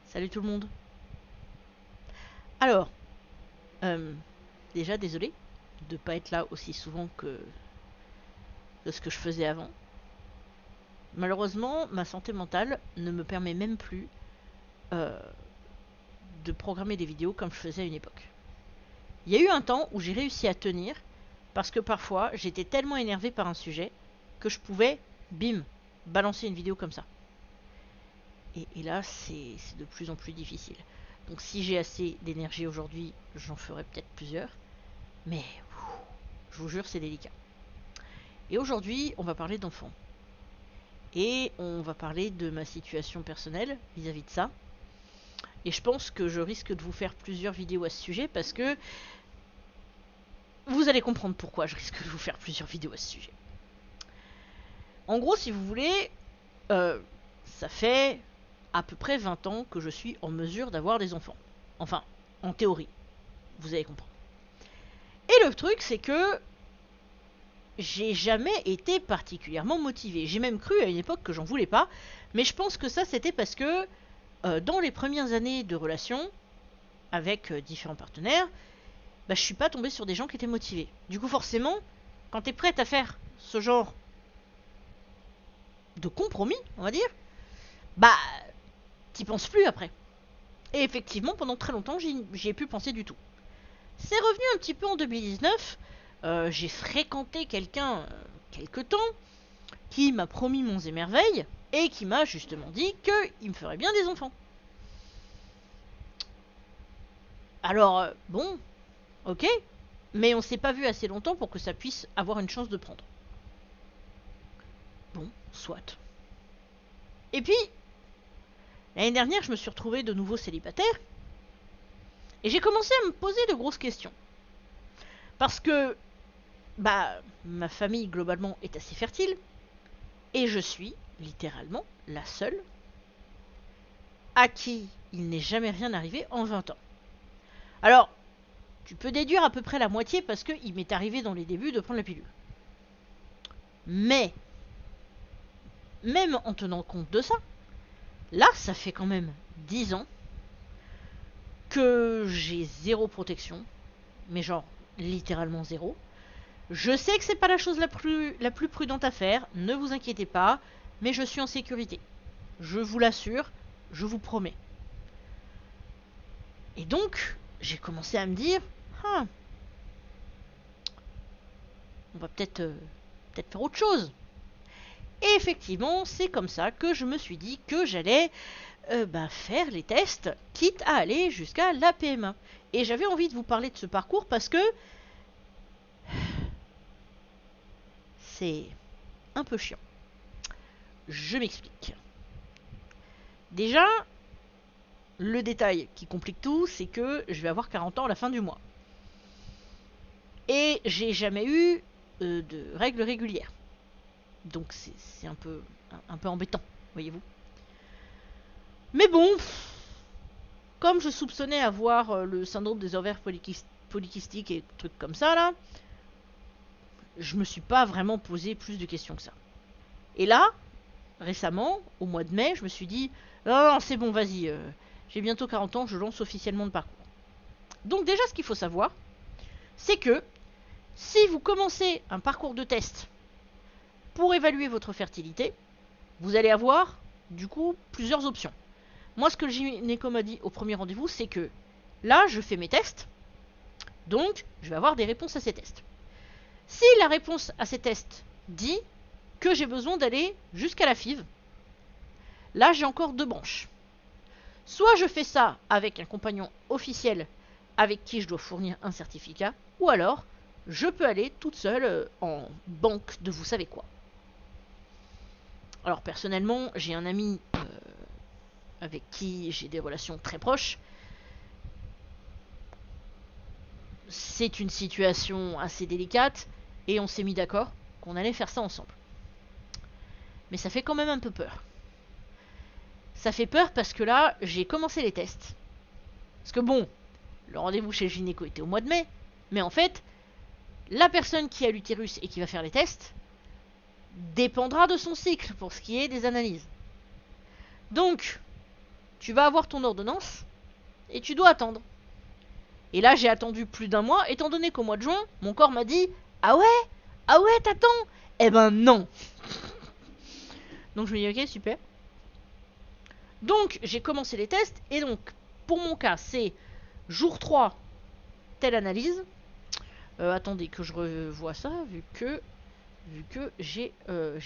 Salut tout le monde. Alors, déjà désolé de pas être là aussi souvent que ce que je faisais avant. Malheureusement, ma santé mentale ne me permet même plus euh, de programmer des vidéos comme je faisais à une époque. Il y a eu un temps où j'ai réussi à tenir parce que parfois j'étais tellement énervée par un sujet que je pouvais, bim, balancer une vidéo comme ça. Et là, c'est de plus en plus difficile. Donc si j'ai assez d'énergie aujourd'hui, j'en ferai peut-être plusieurs. Mais je vous jure, c'est délicat. Et aujourd'hui, on va parler d'enfants. Et on va parler de ma situation personnelle vis-à-vis de ça. Et je pense que je risque de vous faire plusieurs vidéos à ce sujet parce que vous allez comprendre pourquoi je risque de vous faire plusieurs vidéos à ce sujet. En gros, si vous voulez, ça fait à peu près 20 ans que je suis en mesure d'avoir des enfants. Enfin, en théorie. Vous allez comprendre. Et le truc, c'est que j'ai jamais été particulièrement motivée. J'ai même cru à une époque que j'en voulais pas, mais je pense que ça c'était parce que dans les premières années de relation avec différents partenaires, je suis pas tombée sur des gens qui étaient motivés. Du coup forcément, quand t'es prête à faire ce genre de compromis, on va dire, t'y penses plus après. Et effectivement, pendant très longtemps, j'y ai pu penser du tout. C'est revenu un petit peu en 2019. J'ai fréquenté quelqu'un quelque temps qui m'a promis monts et merveilles et qui m'a justement dit qu'il me ferait bien des enfants. Alors, bon, ok, mais on s'est pas vu assez longtemps pour que ça puisse avoir une chance de prendre. Bon, soit. Et puis, l'année dernière, je me suis retrouvée de nouveau célibataire et j'ai commencé à me poser de grosses questions. Parce que, ma famille globalement est assez fertile et je suis littéralement la seule à qui il n'est jamais rien arrivé en 20 ans. Alors, tu peux déduire à peu près la moitié parce qu'il m'est arrivé dans les débuts de prendre la pilule. Mais, même en tenant compte de ça, là, ça fait quand même 10 ans que j'ai zéro protection. Mais genre, littéralement zéro. Je sais que c'est pas la chose la plus prudente à faire, ne vous inquiétez pas, mais je suis en sécurité. Je vous l'assure, je vous promets. Et donc, j'ai commencé à me dire, on va peut-être faire autre chose. Et effectivement, c'est comme ça que je me suis dit que j'allais faire les tests, quitte à aller jusqu'à la PMA. Et j'avais envie de vous parler de ce parcours parce que c'est un peu chiant. Je m'explique. Déjà, le détail qui complique tout, c'est que je vais avoir 40 ans à la fin du mois. Et j'ai jamais eu de règles régulières. Donc c'est un peu embêtant, voyez-vous. Mais bon, comme je soupçonnais avoir le syndrome des ovaires polykystiques et trucs comme ça là, je me suis pas vraiment posé plus de questions que ça. Et là, récemment, au mois de mai, je me suis dit non, c'est bon, vas-y, j'ai bientôt 40 ans, je lance officiellement le parcours. Donc déjà, ce qu'il faut savoir, c'est que si vous commencez un parcours de test pour évaluer votre fertilité, vous allez avoir, du coup, plusieurs options. Moi, ce que le gynéco m'a dit au premier rendez-vous, c'est que là, je fais mes tests, donc je vais avoir des réponses à ces tests. Si la réponse à ces tests dit que j'ai besoin d'aller jusqu'à la FIV, là, j'ai encore deux branches. Soit je fais ça avec un compagnon officiel avec qui je dois fournir un certificat, ou alors je peux aller toute seule en banque de vous savez quoi. Alors personnellement, j'ai un ami avec qui j'ai des relations très proches. C'est une situation assez délicate et on s'est mis d'accord qu'on allait faire ça ensemble. Mais ça fait quand même un peu peur. Ça fait peur parce que là, j'ai commencé les tests. Parce que bon, le rendez-vous chez le gynéco était au mois de mai, mais en fait, la personne qui a l'utérus et qui va faire les tests dépendra de son cycle pour ce qui est des analyses. Donc, tu vas avoir ton ordonnance et tu dois attendre. Et là, j'ai attendu plus d'un mois, étant donné qu'au mois de juin, mon corps m'a dit ah ouais, t'attends. Eh ben non. Donc je me dis ok, super. Donc j'ai commencé les tests, et donc pour mon cas, c'est jour 3, telle analyse. Attendez que je revoie ça, vu que j'ai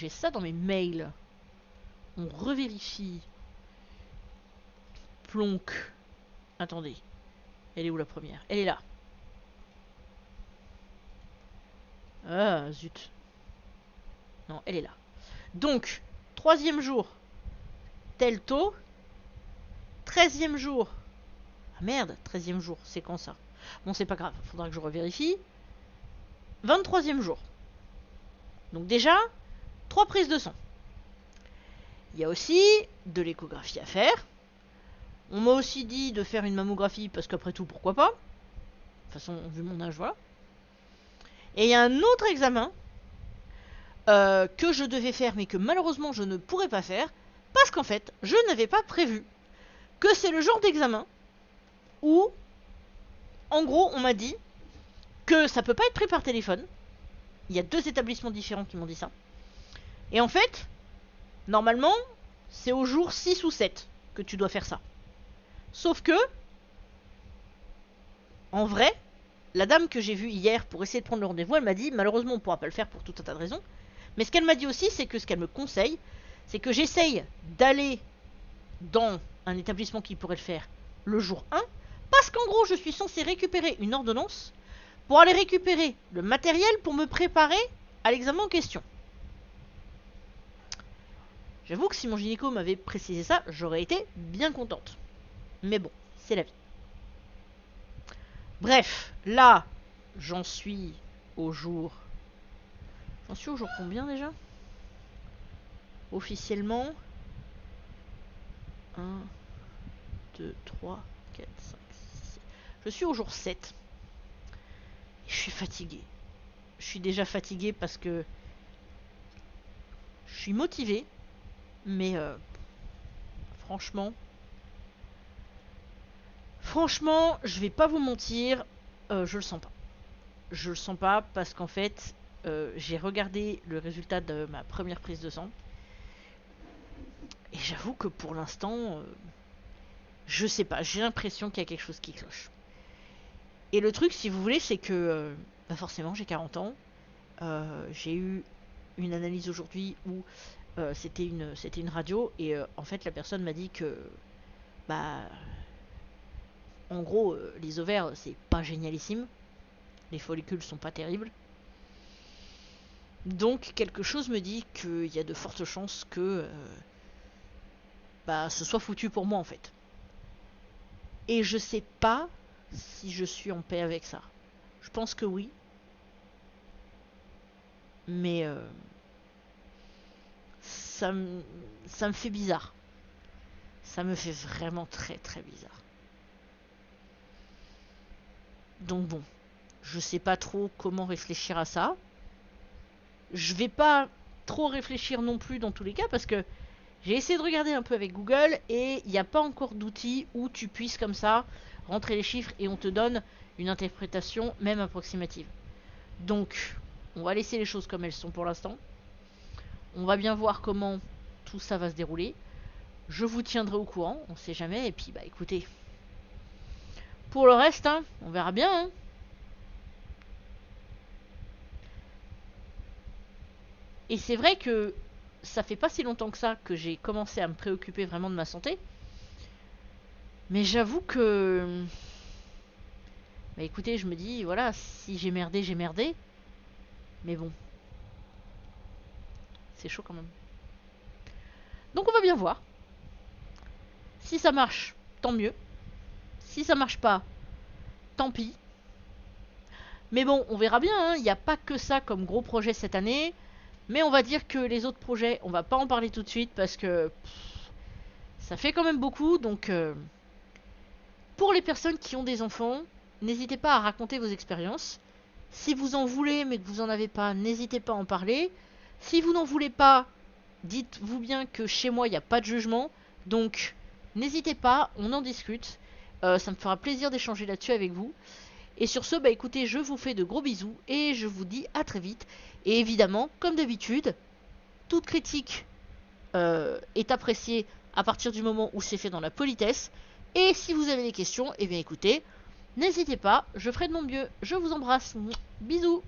ça dans mes mails. On revérifie. Plonk. Attendez. Elle est où la première? Elle est là. Ah, zut. Non, elle est là. Donc, 3e jour, tel taux. 13e jour. Ah merde, 13e jour, c'est quand ça? Bon, c'est pas grave, faudra que je revérifie. 23e jour. Donc déjà, 3 prises de sang. Il y a aussi de l'échographie à faire. On m'a aussi dit de faire une mammographie, parce qu'après tout, pourquoi pas? De toute façon, vu mon âge, voilà. Et il y a un autre examen que je devais faire, mais que malheureusement je ne pourrais pas faire, parce qu'en fait, je n'avais pas prévu que c'est le genre d'examen où, en gros, on m'a dit que ça peut pas être pris par téléphone. Il y a 2 établissements différents qui m'ont dit ça. Et en fait, normalement, c'est au jour 6 ou 7 que tu dois faire ça. Sauf que, en vrai, la dame que j'ai vue hier pour essayer de prendre le rendez-vous, elle m'a dit, malheureusement on pourra pas le faire pour tout un tas de raisons, mais ce qu'elle m'a dit aussi, c'est que ce qu'elle me conseille, c'est que j'essaye d'aller dans un établissement qui pourrait le faire le jour 1, parce qu'en gros je suis censé récupérer une ordonnance pour aller récupérer le matériel pour me préparer à l'examen en question. J'avoue que si mon gynéco m'avait précisé ça, j'aurais été bien contente. Mais bon, c'est la vie. Bref, là, j'en suis au jour... J'en suis au jour combien déjà? Officiellement... 1, 2, 3, 4, 5, 6... Je suis au jour 7. Et je suis fatiguée. Je suis déjà fatiguée parce que... Je suis motivée. Mais... Franchement... Franchement, je vais pas vous mentir, je le sens pas. Je le sens pas parce qu'en fait, j'ai regardé le résultat de ma première prise de sang. Et j'avoue que pour l'instant, je sais pas, j'ai l'impression qu'il y a quelque chose qui cloche. Et le truc, si vous voulez, c'est que bah forcément, j'ai 40 ans. J'ai eu une analyse aujourd'hui où c'était une radio. Et en fait, la personne m'a dit que... Bah... En gros, les ovaires, c'est pas génialissime. Les follicules sont pas terribles. Donc, quelque chose me dit qu'il y a de fortes chances que bah, ce soit foutu pour moi, en fait. Et je sais pas si je suis en paix avec ça. Je pense que oui. Mais ça me fait bizarre. Ça me fait vraiment très très bizarre. Donc bon, je sais pas trop comment réfléchir à ça. Je vais pas trop réfléchir non plus dans tous les cas parce que j'ai essayé de regarder un peu avec Google et il n'y a pas encore d'outil où tu puisses comme ça rentrer les chiffres et on te donne une interprétation même approximative. Donc, on va laisser les choses comme elles sont pour l'instant. On va bien voir comment tout ça va se dérouler. Je vous tiendrai au courant, on sait jamais. Et puis, bah écoutez, pour le reste, hein, on verra bien. Hein. Et c'est vrai que ça fait pas si longtemps que ça que j'ai commencé à me préoccuper vraiment de ma santé. Mais j'avoue que... Bah écoutez, je me dis, voilà, si j'ai merdé, j'ai merdé. Mais bon. C'est chaud quand même. Donc on va bien voir. Si ça marche, tant mieux. Si ça marche pas, tant pis. Mais bon, on verra bien, il n'y a pas que ça comme gros projet cette année. Mais on va dire que les autres projets, on va pas en parler tout de suite parce que ça fait quand même beaucoup. Donc pour les personnes qui ont des enfants, n'hésitez pas à raconter vos expériences. Si vous en voulez mais que vous en avez pas, n'hésitez pas à en parler. Si vous n'en voulez pas, dites-vous bien que chez moi, il n'y a pas de jugement. Donc N'hésitez pas, on en discute. Ça me fera plaisir d'échanger là-dessus avec vous. Et sur ce, bah écoutez, je vous fais de gros bisous et je vous dis à très vite. Et évidemment, comme d'habitude, toute critique est appréciée à partir du moment où c'est fait dans la politesse. Et si vous avez des questions, eh bien écoutez, n'hésitez pas, je ferai de mon mieux. Je vous embrasse. Bisous.